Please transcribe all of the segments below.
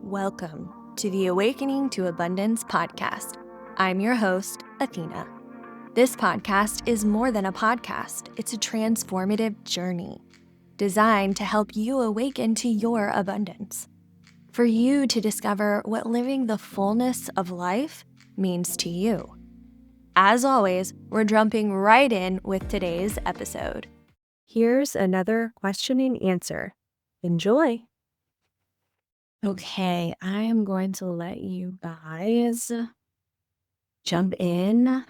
Welcome to the Awakening to Abundance podcast. I'm your host, Athena. This podcast is more than a podcast, it's a transformative journey designed to help you awaken to your abundance. For you to discover what living the fullness of life means to you. As always, we're jumping right in with today's episode. Here's another question and answer. Enjoy. Okay, I am going to let you guys jump in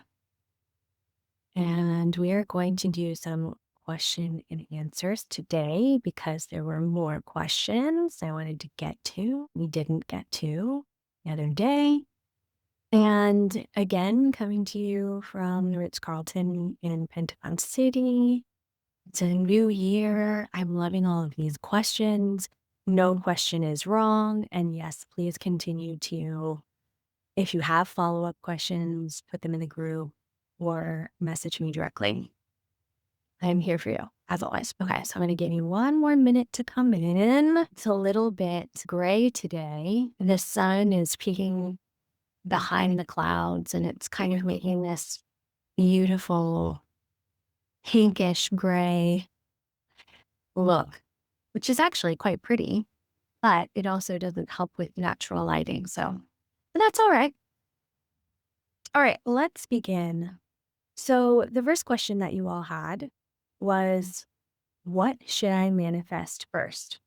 and we are going to do some question and answers today because there were more questions I wanted to get to. We didn't get to the other day. And again, coming to you from the Ritz-Carlton in Pentagon City. It's a new year. I'm loving all of these questions. No question is wrong. And yes, please continue to, if you have follow-up questions, put them in the group or message me directly. I'm here for you, as always. Okay, so I'm going to give you one more minute to come in. It's a little bit gray today. The sun is peeking behind the clouds, and it's kind of making this beautiful pinkish gray look, which is actually quite pretty, but it also doesn't help with natural lighting. So that's all right. All right, let's begin. So the first question that you all had was, what should I manifest first?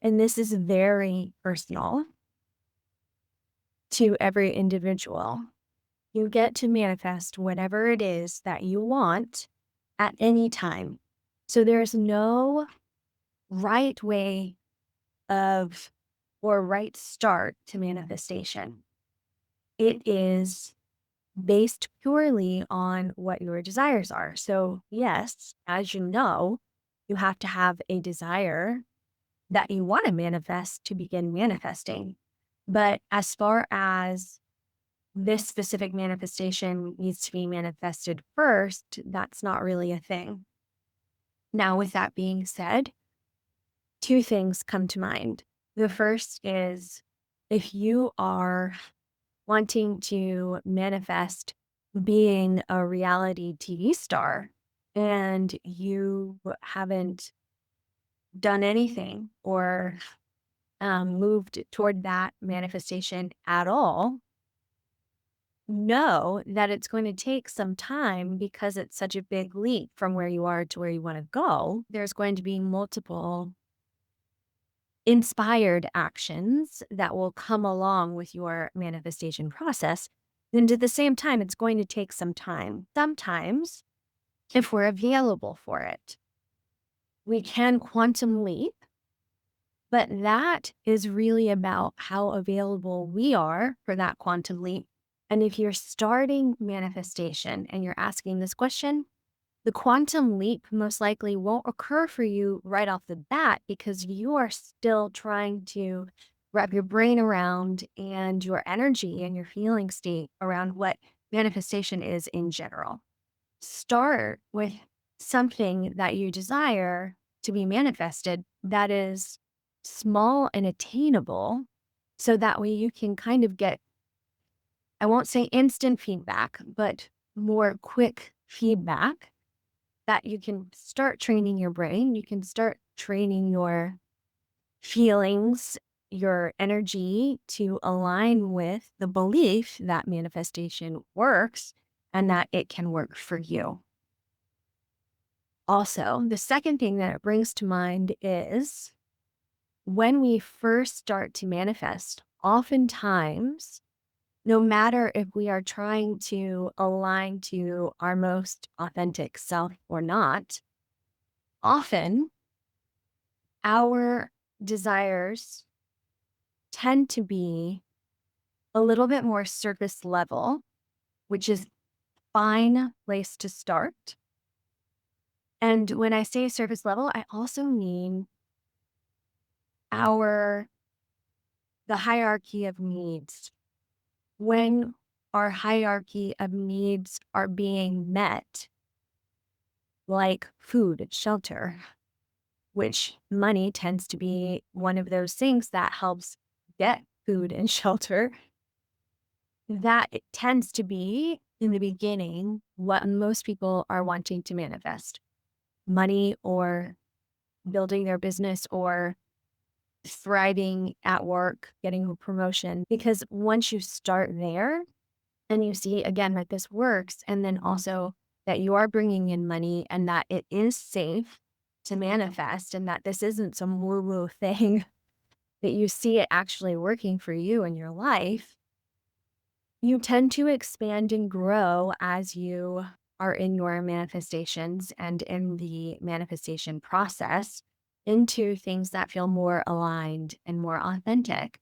And this is very personal to every individual. You get to manifest whatever it is that you want at any time. So there's no right way of or right start to manifestation. It is based purely on what your desires are. So yes, as you know, you have to have a desire that you want to manifest to begin manifesting. But as far as this specific manifestation needs to be manifested first, that's not really a thing. Now, with that being said, two things come to mind. The first is if you are wanting to manifest being a reality TV star and you haven't done anything or moved toward that manifestation at all, know that it's going to take some time because it's such a big leap from where you are to where you want to go. There's going to be multiple inspired actions that will come along with your manifestation process. And at the same time, it's going to take some time. Sometimes, if we're available for it, we can quantum leap, but that is really about how available we are for that quantum leap. And if you're starting manifestation and you're asking this question, the quantum leap most likely won't occur for you right off the bat because you are still trying to wrap your brain around and your energy and your feeling state around what manifestation is in general. Start with something that you desire to be manifested that is small and attainable so that way you can kind of get, I won't say instant feedback, but more quick feedback that you can start training your brain. You can start training your feelings, your energy to align with the belief that manifestation works and that it can work for you. Also, the second thing that it brings to mind is when we first start to manifest, oftentimes, no matter if we are trying to align to our most authentic self or not, often our desires tend to be a little bit more surface level, which is a fine place to start. And when I say surface level, I also mean the hierarchy of needs. When our hierarchy of needs are being met, like food, shelter, which money tends to be one of those things that helps get food and shelter, that it tends to be in the beginning what most people are wanting to manifest: money, or building their business, or thriving at work, getting a promotion. Because once you start there and you see again that this works, and then also that you are bringing in money and that it is safe to manifest, and that this isn't some woo woo thing, that you see it actually working for you in your life, you tend to expand and grow as you are in your manifestations and in the manifestation process into things that feel more aligned and more authentic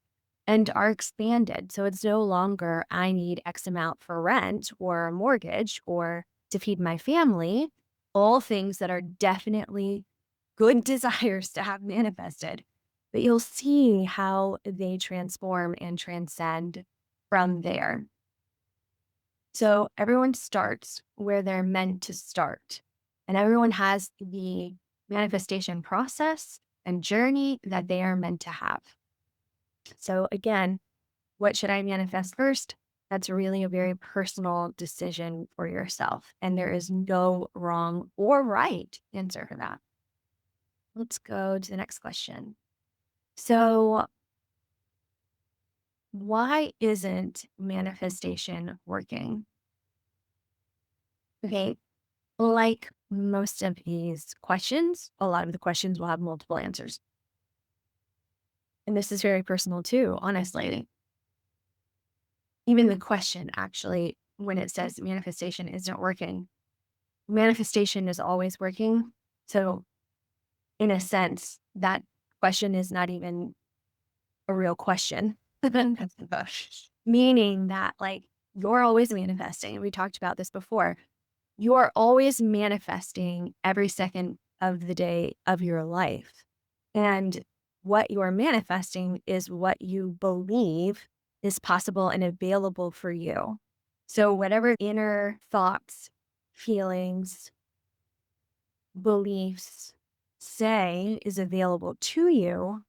and are expanded. So it's no longer, I need X amount for rent or a mortgage or to feed my family, all things that are definitely good desires to have manifested. But you'll see how they transform and transcend from there. So everyone starts where they're meant to start, and everyone has the manifestation process and journey that they are meant to have. So again, what should I manifest first? That's really a very personal decision for yourself. And there is no wrong or right answer for that. Let's go to the next question. So, why isn't manifestation working? Okay. Like most of these questions, a lot of the questions will have multiple answers. And this is very personal too, honestly. Even the question, actually, when it says manifestation isn't working, manifestation is always working. So, in a sense, that question is not even a real question. Meaning that, like, you're always manifesting. We talked about this before. You are always manifesting every second of the day of your life. And what you are manifesting is what you believe is possible and available for you. So, whatever inner thoughts, feelings, beliefs say is available to you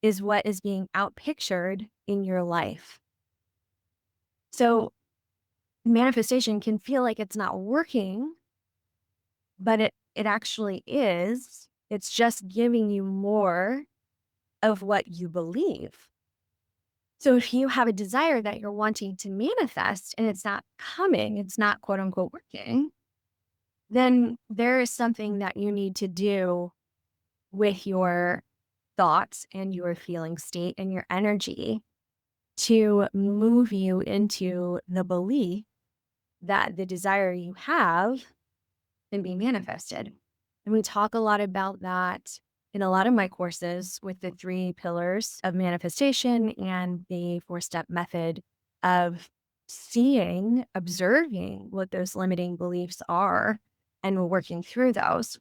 is what is being outpictured in your life. So, manifestation can feel like it's not working, but it actually is. It's just giving you more of what you believe. So if you have a desire that you're wanting to manifest and it's not coming, it's not quote unquote working, then there is something that you need to do with your thoughts and your feeling state and your energy to move you into the belief that the desire you have can be manifested. And we talk a lot about that in a lot of my courses with the 3 pillars of manifestation and the 4-step method of seeing, observing what those limiting beliefs are and working through those.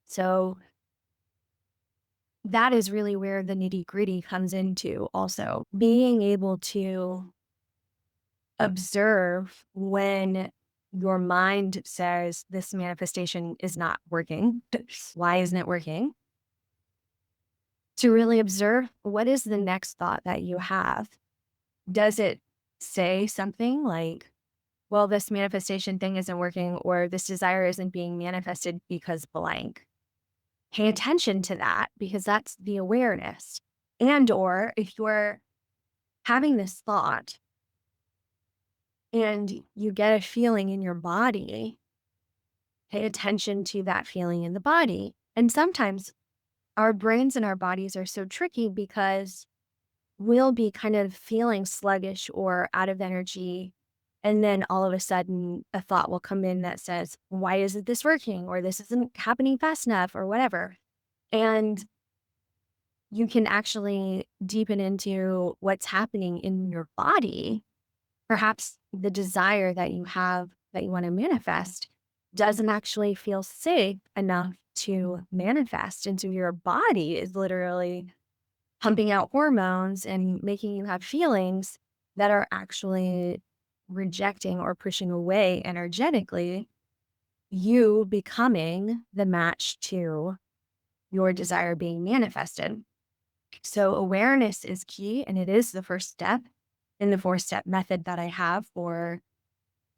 So that is really where the nitty gritty comes into, also being able to observe when your mind says this manifestation is not working. Why isn't it working? To really observe, what is the next thought that you have? Does it say something like, well, this manifestation thing isn't working, or this desire isn't being manifested because blank? Pay attention to that, because that's the awareness. And or if you're having this thought and you get a feeling in your body, pay attention to that feeling in the body. And sometimes our brains and our bodies are so tricky because we'll be kind of feeling sluggish or out of energy. And then all of a sudden, a thought will come in that says, why isn't this working? Or this isn't happening fast enough, or whatever. And you can actually deepen into what's happening in your body. Perhaps the desire that you have that you want to manifest doesn't actually feel safe enough to manifest. And so your body is literally pumping out hormones and making you have feelings that are actually rejecting or pushing away energetically you becoming the match to your desire being manifested. So awareness is key, and it is the first step in the 4-step method that I have for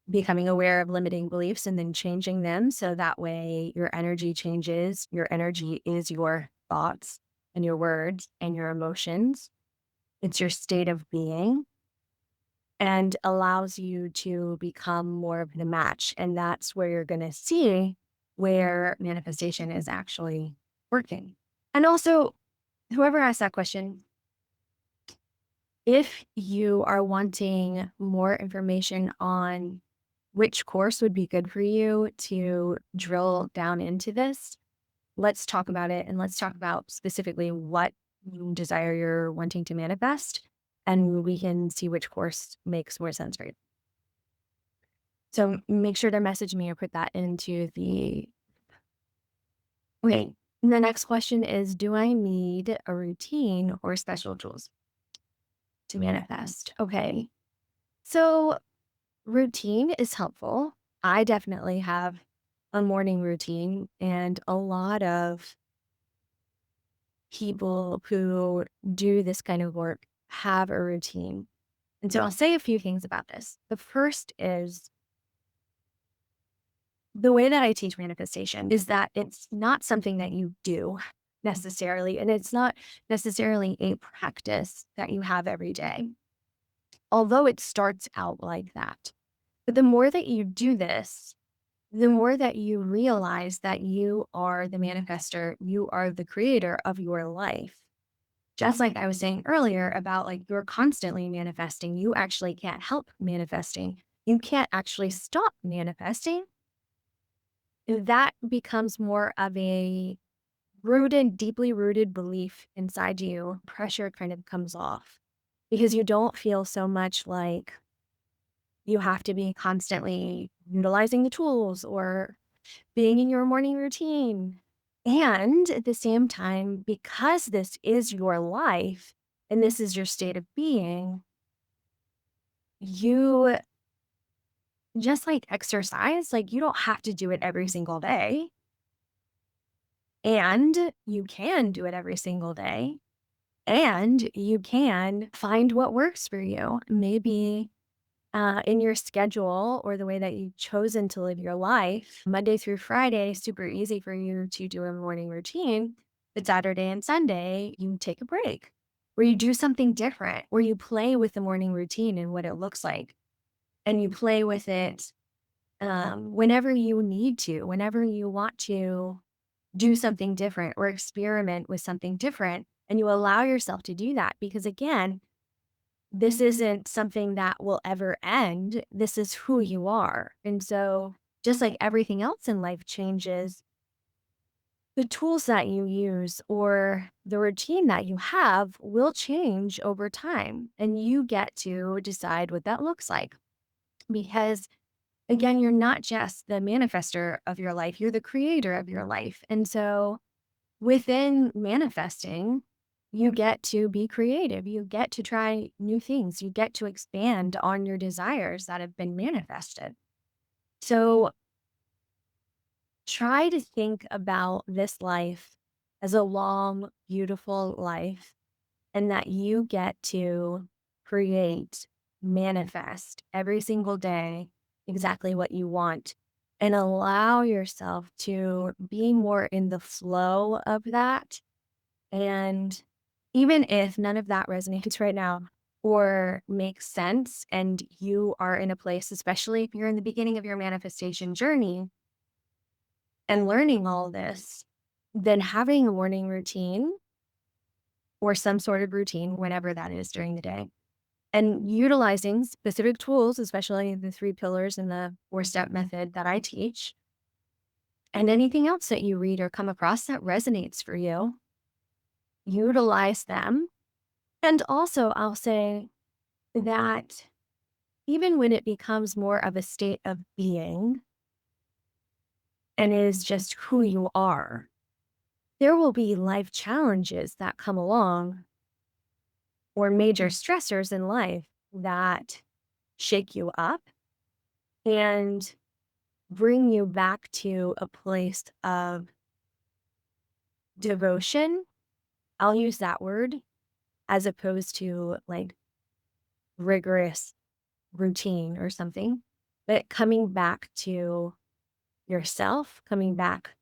becoming aware of limiting beliefs and then changing them. So that way your energy changes. Your energy is your thoughts and your words and your emotions. It's your state of being and allows you to become more of the match. And that's where you're going to see where manifestation is actually working. And also, whoever asked that question, if you are wanting more information on which course would be good for you to drill down into this, let's talk about it. And let's talk about specifically what you desire you're wanting to manifest. And we can see which course makes more sense for you. So make sure to message me or put that into the. Okay. The next question is, do I need a routine or special tools to manifest? Okay. So routine is helpful. I definitely have a morning routine, and a lot of people who do this kind of work have a routine. And so I'll say a few things about this. The first is the way that I teach manifestation is that it's not something that you do necessarily, and it's not necessarily a practice that you have every day, although it starts out like that. But the more that you do this, the more that you realize that you are the manifester, you are the creator of your life. Just like I was saying earlier about like you're constantly manifesting, you actually can't help manifesting. You can't actually stop manifesting. That becomes more of a rooted, deeply rooted belief inside you. Pressure kind of comes off because you don't feel so much like you have to be constantly utilizing the tools or being in your morning routine. And at the same time, because this is your life and this is your state of being, you just like exercise, like you don't have to do it every single day. And you can do it every single day. And you can find what works for you. Maybe in your schedule or the way that you've chosen to live your life, Monday through Friday, super easy for you to do a morning routine. But Saturday and Sunday, you take a break where you do something different, where you play with the morning routine and what it looks like. And you play with it whenever you need to, whenever you want to do something different or experiment with something different. And you allow yourself to do that because, again, this isn't something that will ever end. This is who you are. And so, just like everything else in life changes, the tools that you use or the routine that you have will change over time. And you get to decide what that looks like. Because, again, you're not just the manifester of your life, you're the creator of your life. And so, within manifesting, you get to be creative. You get to try new things. You get to expand on your desires that have been manifested. So try to think about this life as a long, beautiful life, and that you get to create, manifest every single day exactly what you want, and allow yourself to be more in the flow of that. And even if none of that resonates right now or makes sense, and you are in a place, especially if you're in the beginning of your manifestation journey and learning all this, then having a morning routine or some sort of routine, whenever that is during the day, and utilizing specific tools, especially the 3 pillars and the 4-step method that I teach, and anything else that you read or come across that resonates for you, utilize them. And also, I'll say that even when it becomes more of a state of being and is just who you are, there will be life challenges that come along or major stressors in life that shake you up and bring you back to a place of devotion I'll use that word as opposed to like rigorous routine or something, but coming back to yourself, coming back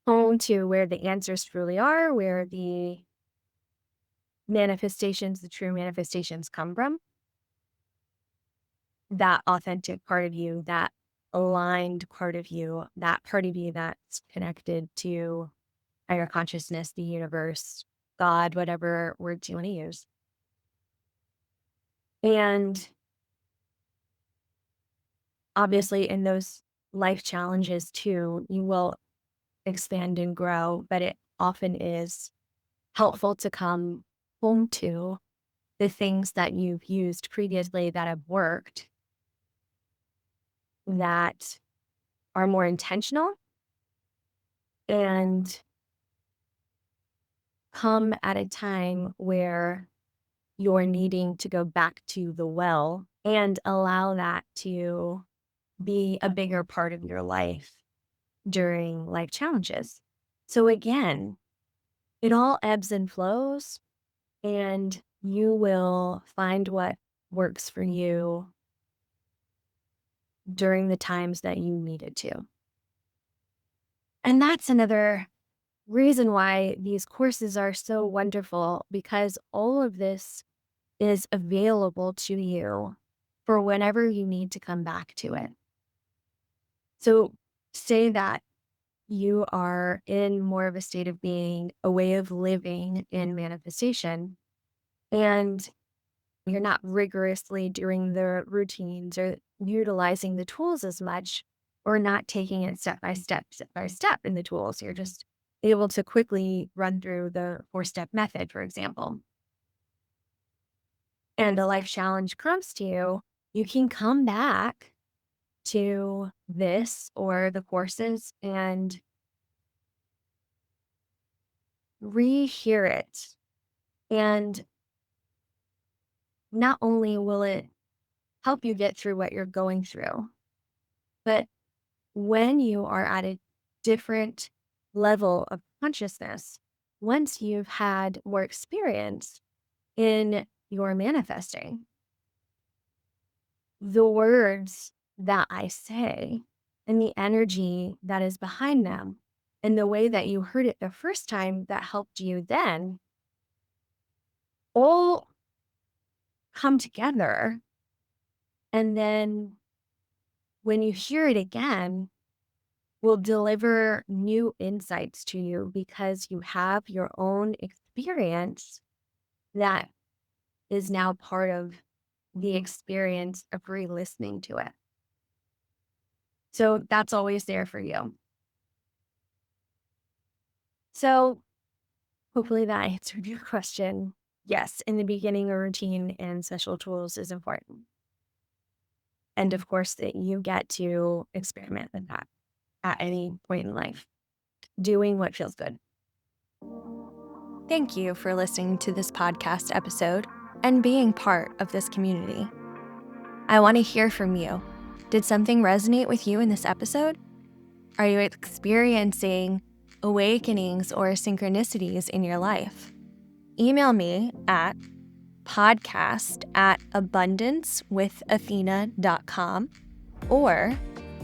home to where the answers truly are, where the manifestations, the true manifestations come from, that authentic part of you, that aligned part of you, that part of you that's connected to higher consciousness, the universe, God, whatever words you want to use. And obviously, in those life challenges too, you will expand and grow, but it often is helpful to come home to the things that you've used previously that have worked, that are more intentional and come at a time where you're needing to go back to the well and allow that to be a bigger part of your life during life challenges. So again, it all ebbs and flows, and you will find what works for you during the times that you need it to. And that's another reason why these courses are so wonderful, because all of this is available to you for whenever you need to come back to it. So say that you are in more of a state of being, a way of living in manifestation, and you're not rigorously doing the routines or utilizing the tools as much, or not taking it step by step in the tools. You're just able to quickly run through the 4-step method, for example. And a life challenge comes to you, you can come back to this or the courses and rehear it. And not only will it help you get through what you're going through, but when you are at a different level of consciousness, once you've had more experience in your manifesting, the words that I say and the energy that is behind them and the way that you heard it the first time that helped you then all come together. And then when you hear it again, will deliver new insights to you because you have your own experience that is now part of the experience of re-listening to it. So that's always there for you. So hopefully that answered your question. Yes, in the beginning, a routine and special tools is important. And of course, that you get to experiment with that at any point in life, doing what feels good. Thank you for listening to this podcast episode and being part of this community. I want to hear from you. Did something resonate with you in this episode? Are you experiencing awakenings or synchronicities in your life? Email me at podcast@abundancewithathena.com or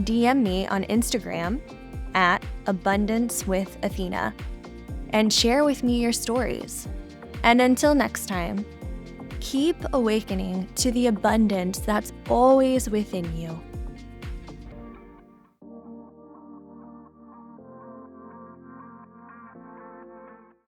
DM me on Instagram at abundancewithathena and share with me your stories. And until next time, keep awakening to the abundance that's always within you.